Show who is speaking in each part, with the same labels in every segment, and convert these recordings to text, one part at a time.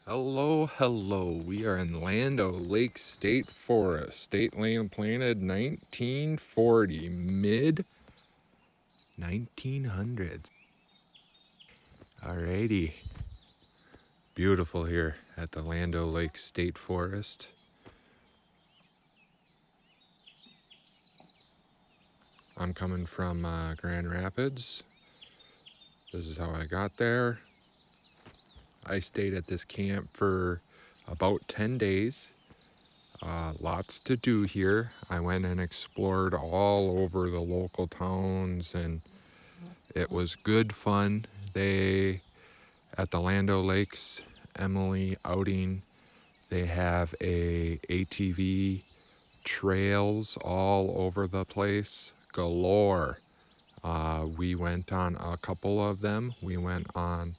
Speaker 1: Hello, hello. We are in Lando Lake State Forest. State land planted 1940, mid 1900s. Alrighty. Beautiful here at the Lando Lake State Forest. I'm coming from Grand Rapids. This is how I got there. I stayed at this camp for about 10 days. Lots to do here. I went and explored all over the local towns, and it was good fun. They, at the Lando Lakes Emily outing, they have a ATV trails all over the place, galore. We went on a couple of them. We went on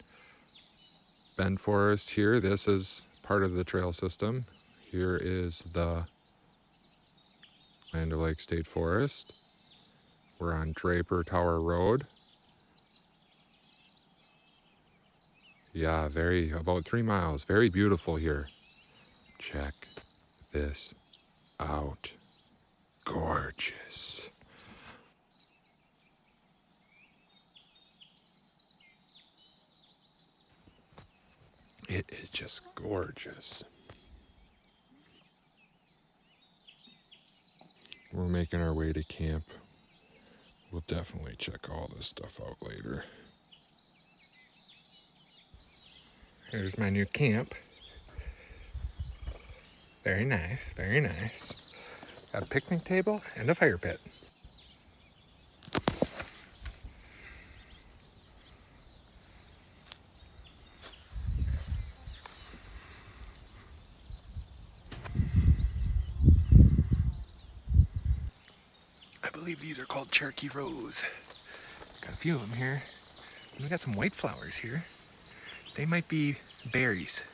Speaker 1: Bend Forest here. This is part of the trail system. Here is the Lando Lake State Forest. We're on Draper Tower Road. Yeah, about 3 miles. Very beautiful here. Check this out. Gorgeous. It is just gorgeous. We're making our way to camp. We'll definitely check all this stuff out later. Here's my new camp. Very nice, very nice. Got a picnic table and a fire pit. I believe these are called Cherokee Rose. Got a few of them here. And we got some white flowers here. They might be berries.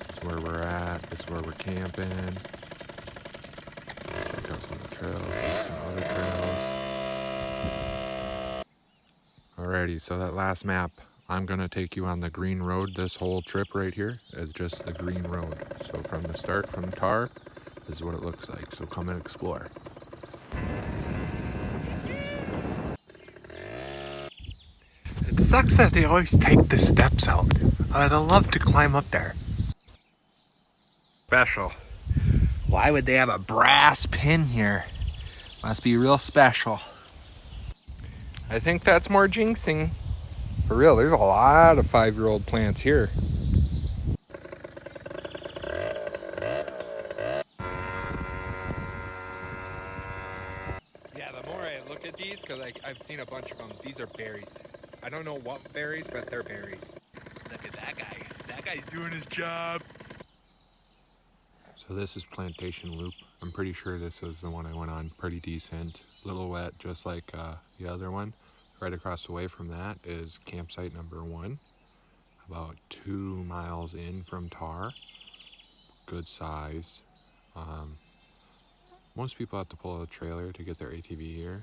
Speaker 1: This is where we're at. This is where we're camping. Check out some of the trails. This is some other trails. Alrighty, so that last map, I'm gonna take you on the green road. This whole trip right here is just the green road. So from the start, from Tar, this is what it looks like. So come and explore. It sucks that they always take the steps out. I'd love to climb up there. Special. Why would they have a brass pin here? Must be real special. I think that's more jinxing. For real, there's a lot of 5-year-old plants here. Yeah, the more I look at these, because I've seen a bunch of them, these are berries. I don't know what berries, but they're berries. Look at that guy. That guy's doing his job. So this is Plantation Loop. I'm pretty sure this is the one I went on. Pretty decent. A little wet, just like the other one. Right across the way from that is campsite number 1. About 2 miles in from Tar. Good size. Most people have to pull a trailer to get their ATV here.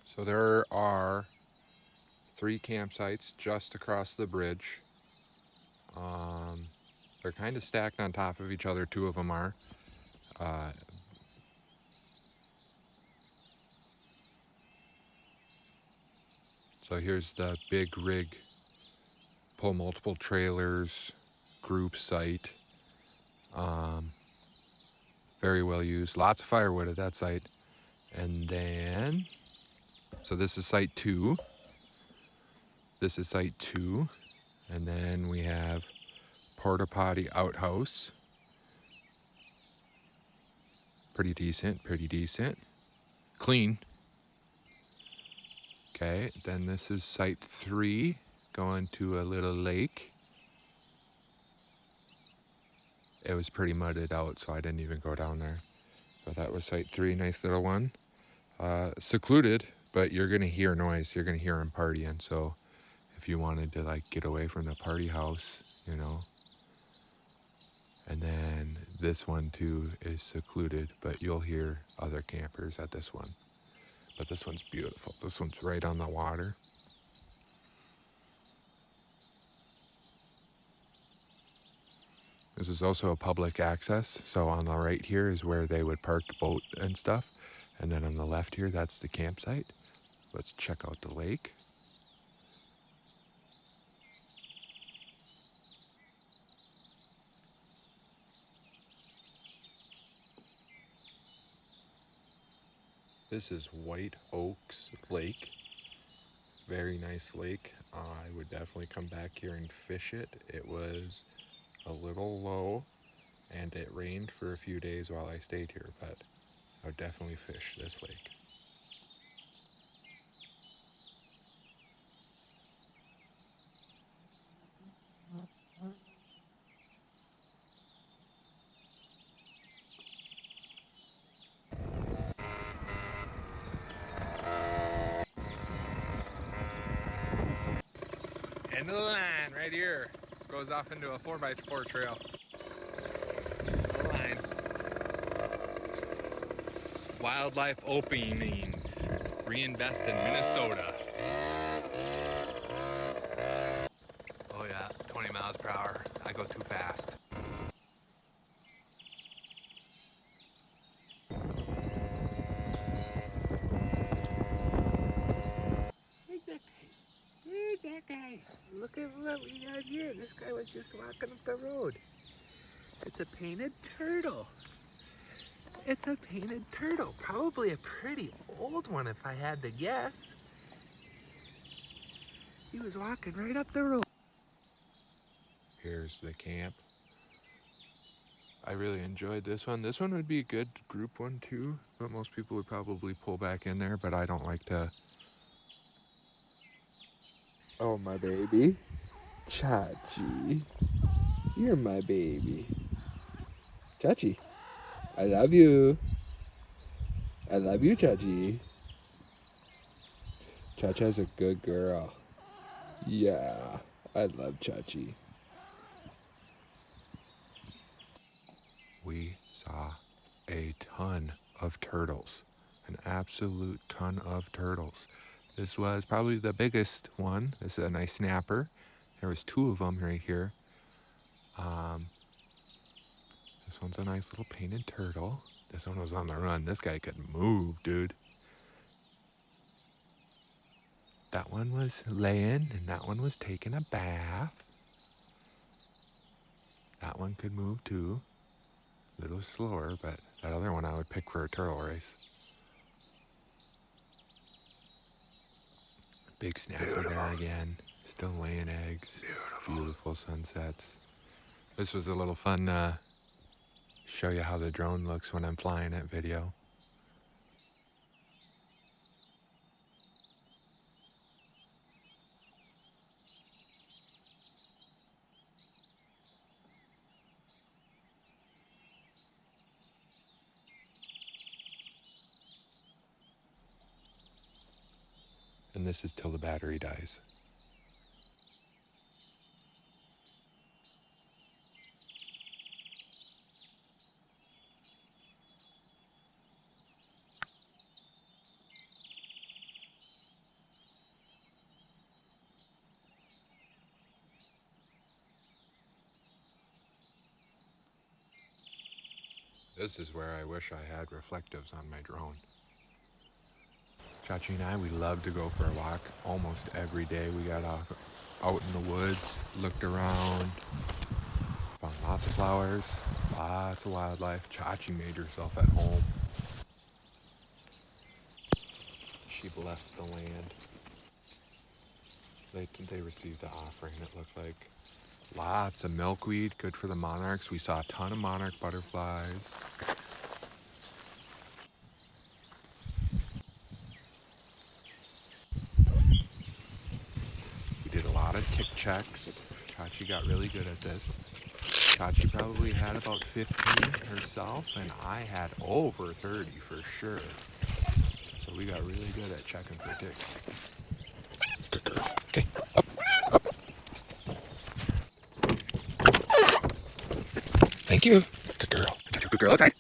Speaker 1: So there are 3 campsites just across the bridge. They're kind of stacked on top of each other, 2 of them are. So here's the big rig, pull multiple trailers, group site. Very well used. Lots of firewood at that site. And then, so this is site 2. This is site 2. And then we have porta potty outhouse. Pretty decent, pretty decent. Clean. Okay, then this is site 3, going to a little lake. It was pretty mudded out, so I didn't even go down there. But that was site 3, nice little one. Secluded, but you're gonna hear noise. You're gonna hear them partying. So if you wanted to like get away from the party house, you know. And then this one too is secluded, but you'll hear other campers at this one. But this one's beautiful. This one's right on the water. This is also a public access. So on the right here is where they would park the boat and stuff. And then on the left here, that's the campsite. Let's check out the lake. This is White Oaks Lake. Very nice lake. I would definitely come back here and fish it. It was a little low and it rained for a few days while I stayed here, but I would definitely fish this lake. End of the line right here. Goes off into a 4x4 trail. End of the line. Wildlife openings. Reinvest in Minnesota. Oh yeah, 20 miles per hour. I go too fast. Where's that guy? Look at what we got here. This guy was just walking up the road. It's a painted turtle. It's a painted turtle. Probably a pretty old one if I had to guess. He was walking right up the road. Here's the camp. I really enjoyed this one. This one would be a good group one too, but most people would probably pull back in there, but I don't like to. Oh, my baby. Chachi. You're my baby. Chachi. I love you. I love you, Chachi. Chacha's a good girl. Yeah, I love Chachi. We saw a ton of turtles. An absolute ton of turtles. This was probably the biggest one. This is a nice snapper. There was 2 of them right here. This one's a nice little painted turtle. This one was on the run. This guy could move, dude. That one was laying, and that one was taking a bath. That one could move too. A little slower, but that other one I would pick for a turtle race. Big snapper there again. Still laying eggs. Beautiful sunsets. This was a little fun show you how the drone looks when I'm flying it video. And this is till the battery dies. This is where I wish I had reflectives on my drone. Chachi and I, we love to go for a walk almost every day. We got out in the woods, looked around, found lots of flowers, Lots of wildlife. Chachi made herself at home. She blessed the land. They received the offering, it looked like. Lots of milkweed, good for the monarchs. We saw a ton of monarch butterflies. We did a lot of tick checks. Chachi got really good at this. Chachi probably had about 15 herself, and I had over 30 for sure. So we got really good at checking for ticks. Good girl. Okay, up, up. Thank you. Good girl. Good girl outside.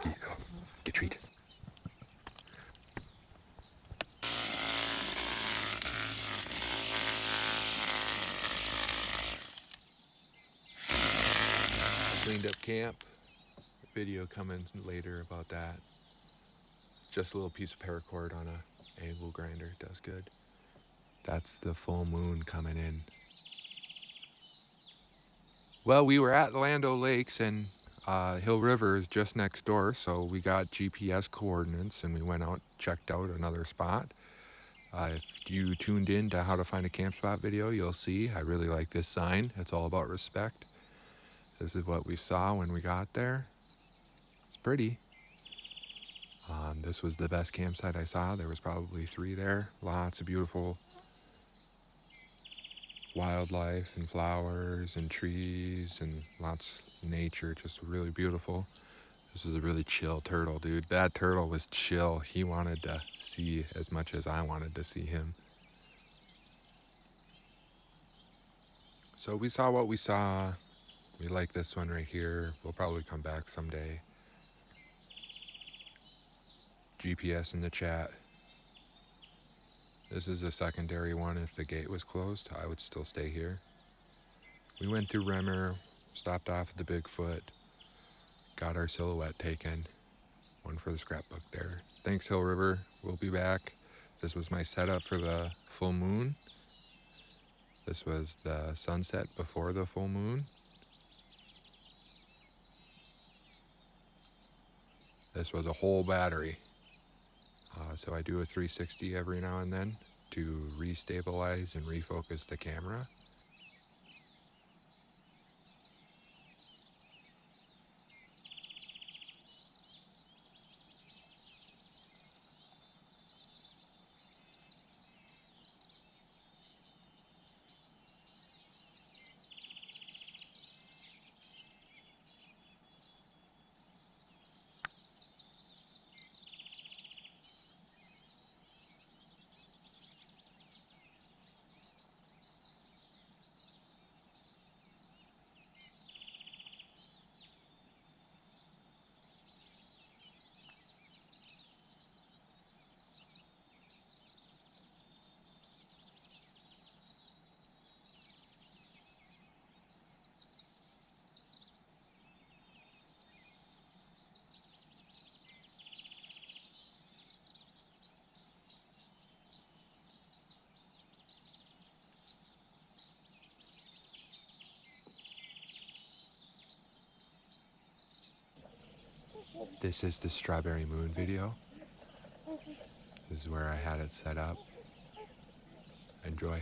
Speaker 1: Yeah. Get treat. Cleaned up camp. Video coming later about that. Just a little piece of paracord on a angle grinder. Does good. That's the full moon coming in. Well, we were at Lando Lakes, and Hill River is just next door, so we got GPS coordinates and we went out, checked out another spot. If you tuned in to How to Find a Camp Spot video, you'll see I really like this sign. It's all about respect. This is what we saw when we got there. It's pretty. This was the best campsite I saw. There was probably 3 there. Lots of beautiful wildlife and flowers and trees and lots of nature, just really beautiful. This is a really chill turtle, dude. That turtle was chill. He wanted to see as much as I wanted to see him. So we saw what we saw. We like this one right here. We'll probably come back someday. GPS in the chat. This is a secondary one. If the gate was closed, I would still stay here. We went through Remmer, stopped off at the Bigfoot, got our silhouette taken. One for the scrapbook there. Thanks, Hill River. We'll be back. This was my setup for the full moon. This was the sunset before the full moon. This was a whole battery. So I do a 360 every now and then to restabilize and refocus the camera. This is the Strawberry Moon video. This is where I had it set up. Enjoy.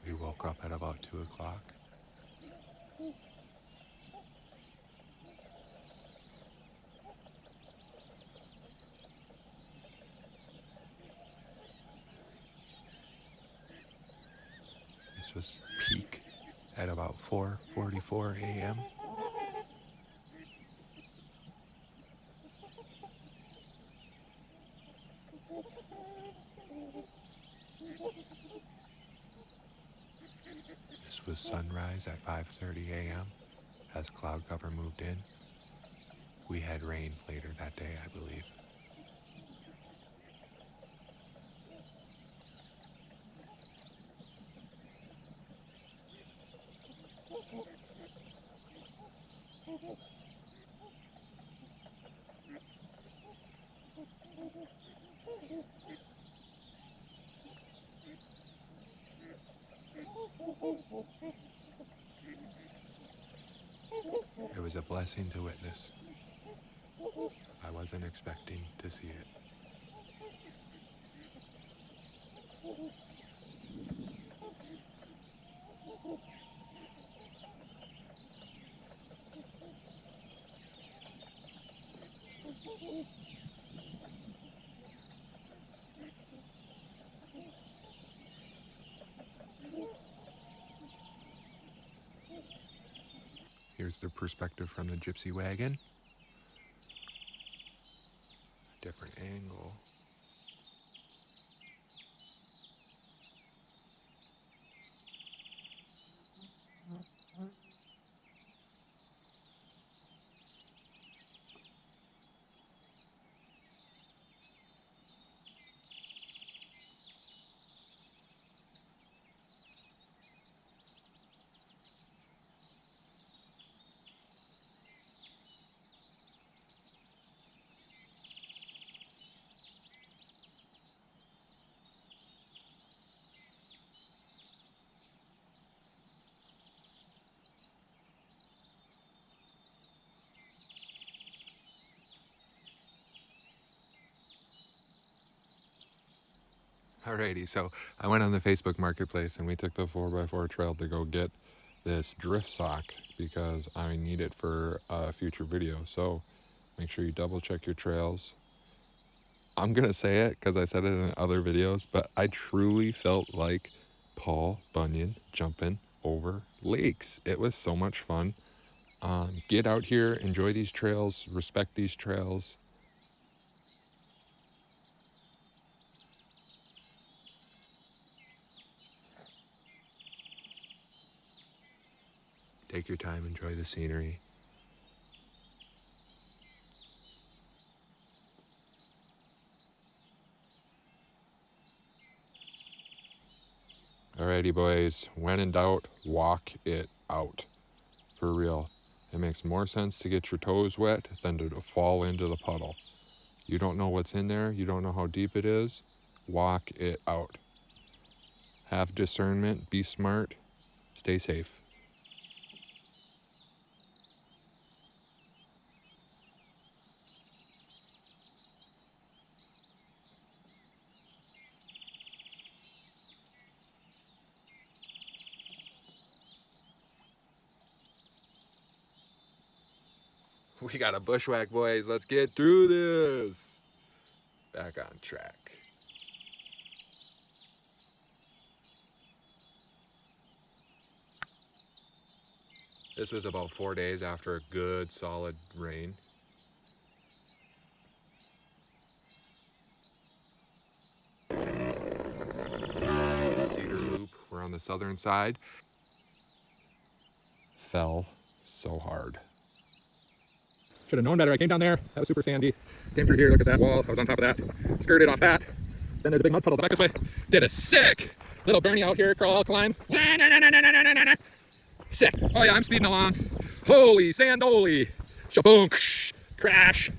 Speaker 1: We woke up at about 2 o'clock. This was peak at about 4:44 a.m. This was sunrise at 5:30 a.m. as cloud cover moved in. We had rain later that day, I believe. It was a blessing to witness. I wasn't expecting to see it. Here's the perspective from the Gypsy wagon. Different angle. Alrighty, so I went on the Facebook Marketplace and we took the 4x4 trail to go get this drift sock because I need it for a future video. So make sure you double check your trails. I'm gonna say it because I said it in other videos, but I truly felt like Paul Bunyan jumping over lakes. It was so much fun. Get out here, enjoy these trails, respect these trails. Take your time, enjoy the scenery. Alrighty, boys, when in doubt, walk it out. For real. It makes more sense to get your toes wet than to fall into the puddle. You don't know what's in there, you don't know how deep it is. Walk it out. Have discernment, be smart, stay safe. We got a bushwhack, boys. Let's get through this. Back on track. This was about 4 days after a good solid rain. Cedar Loop, we're on the southern side. Fell so hard. Should have known better. I came down there. That was super sandy. Came through here. Look at that wall. I was on top of that. Skirted off that. Then there's a big mud puddle back this way. Did a sick little Bernie out here. Crawl, climb. Sick. Oh yeah, I'm speeding along. Holy sandoli. Shaboom. Crash.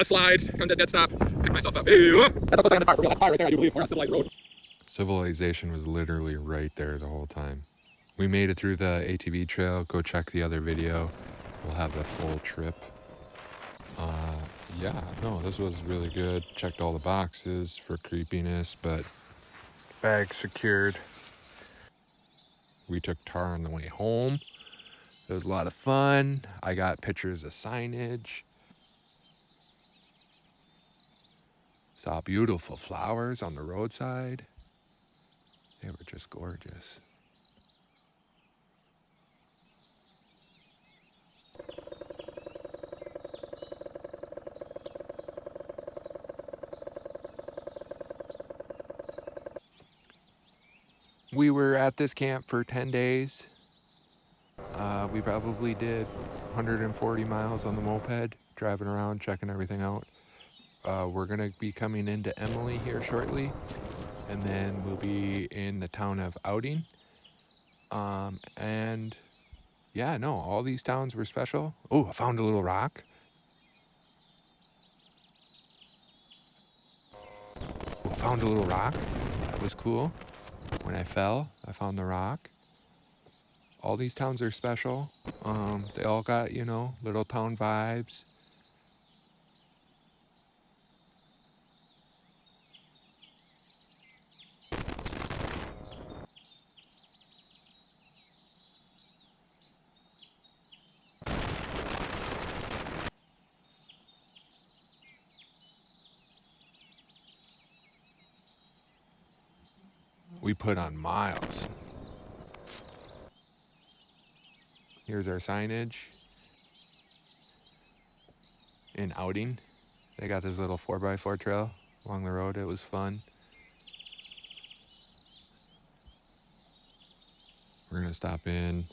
Speaker 1: Slide. Come to dead stop. Pick myself up. Ew. That's a close second part. For real. That's fire right there, I do believe. We're on a civilized road. Civilization was literally right there the whole time. We made it through the ATV trail. Go check the other video. We'll have the full trip. Yeah, no, this was really good. Checked all the boxes for creepiness, but bag secured. We took tar on the way home. It was a lot of fun. I got pictures of signage. Saw beautiful flowers on the roadside. They were just gorgeous. We were at this camp for 10 days. We probably did 140 miles on the moped. driving around, checking everything out. We're gonna be coming into Emily here shortly, and then we'll be in the town of Outing. And yeah, no, all these towns were special. Oh, I found a little rock. Oh, I found a little rock. That was cool. When I fell, I found the rock. All these towns are special. They all got, little town vibes. We put on miles. Here's our signage. In Outing, they got this little 4x4 trail along the road. It was fun. We're gonna stop in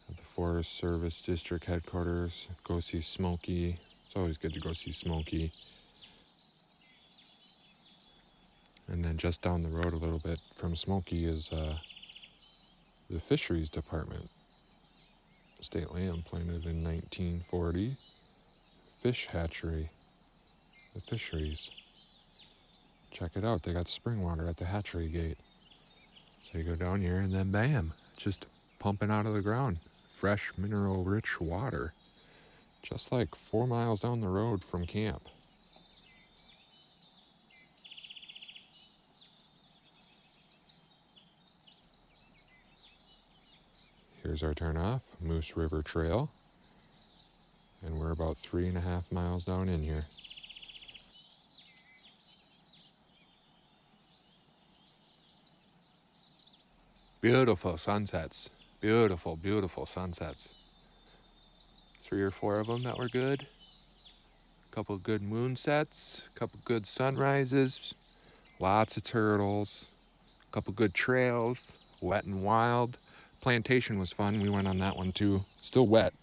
Speaker 1: at the Forest Service District headquarters, go see Smokey. It's always good to go see Smokey. And then just down the road a little bit from Smokey is the Fisheries Department. State land planted in 1940. Fish hatchery. The fisheries. Check it out. They got spring water at the hatchery gate. So you go down here and then bam, just pumping out of the ground. Fresh, mineral-rich water. Just like 4 miles down the road from camp. Here's our turnoff, Moose River Trail. And we're about 3.5 miles down in here. Beautiful sunsets. Beautiful, beautiful sunsets. 3 or 4 of them that were good. A couple good moon sets. A couple good sunrises. Lots of turtles. A couple good trails. Wet and wild. Plantation was fun. We went on that one too. Still wet.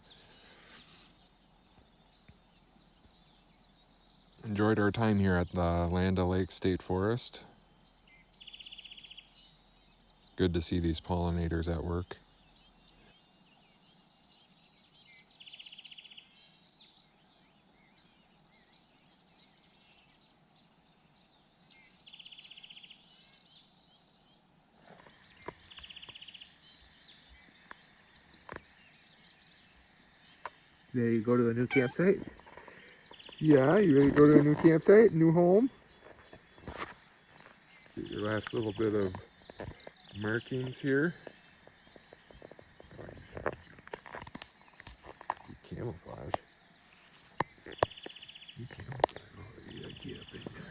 Speaker 1: Enjoyed our time here at the Land O'Lakes State Forest. Good to see these pollinators at work. Ready to go to a new campsite? Yeah, you ready to go to a new campsite, new home? Get your last little bit of markings here. Camouflage. You camouflage. Oh, you gotta get up in there.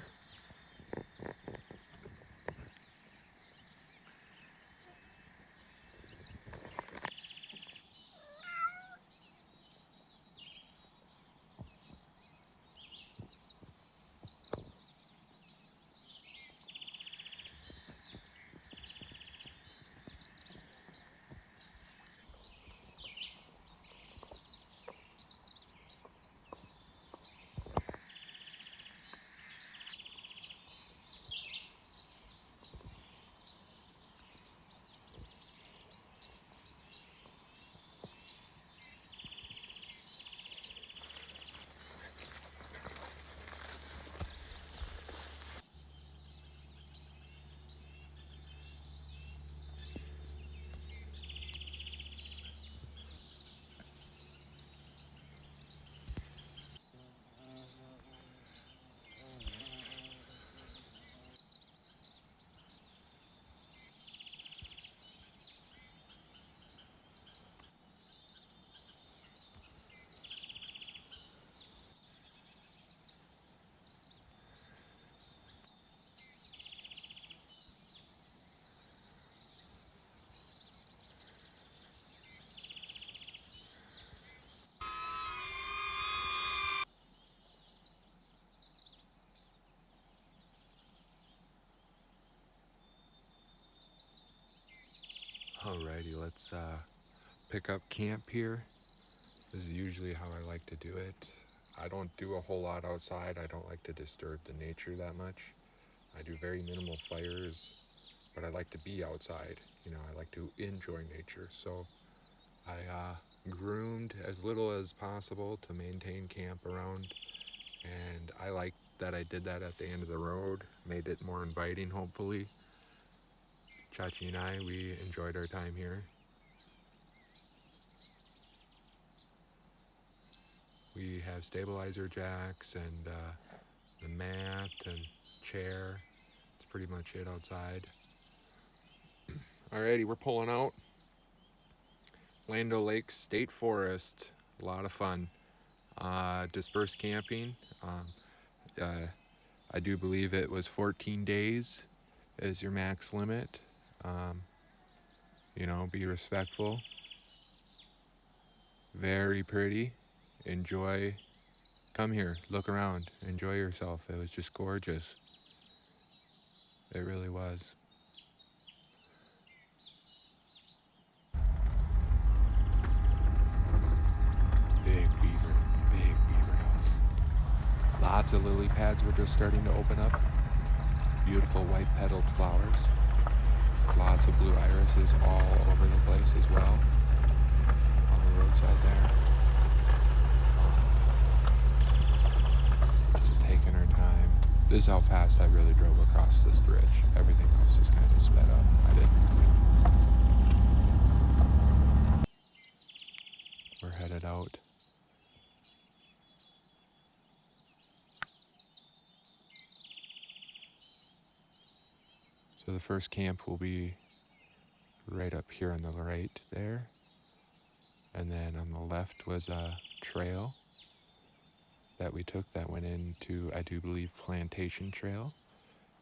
Speaker 1: Alrighty, let's pick up camp here. This is usually how I like to do it. I don't do a whole lot outside. I don't like to disturb the nature that much. I do very minimal fires, but I like to be outside. You know, I like to enjoy nature. So I groomed as little as possible to maintain camp around, and I like that I did that at the end of the road, made it more inviting, hopefully. Chachi and I, we enjoyed our time here. We have stabilizer jacks and the mat and chair. That's pretty much it outside. Alrighty, we're pulling out. Lando Lake State Forest, a lot of fun. Dispersed camping. I do believe it was 14 days is your max limit. Um, you know, be respectful. Very pretty. Enjoy. Come here, look around, enjoy yourself. It was just gorgeous. It really was. Big beaver house. Lots of lily pads were just starting to open up. Beautiful white petaled flowers. Lots of blue irises all over the place as well. On the roadside there. Just taking our time. This is how fast I really drove across this bridge. Everything else just kind of sped up. I didn't. We're headed out. So the first camp will be right up here on the right there. And then on the left was a trail that we took that went into, I do believe, Plantation Trail.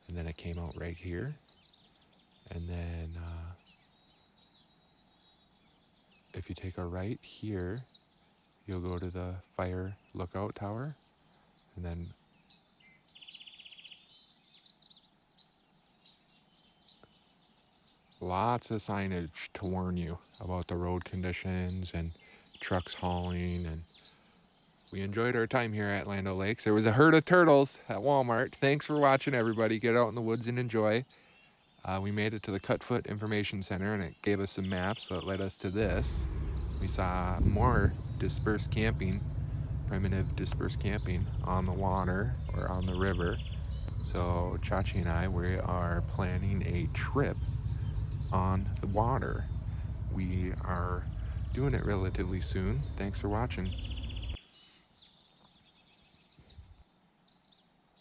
Speaker 1: And then it came out right here. And then if you take a right here, you'll go to the fire lookout tower. And then lots of signage to warn you about the road conditions and trucks hauling. And we enjoyed our time here at Lando Lakes. There was a herd of turtles at Walmart. Thanks for watching, everybody. Get out in the woods and enjoy. We made it to the Cutfoot Information Center, and it gave us some maps that led us to this. We saw more dispersed camping, primitive dispersed camping on the water or on the river. So Chachi and I, we are planning a trip on the water. We are doing it relatively soon. Thanks for watching.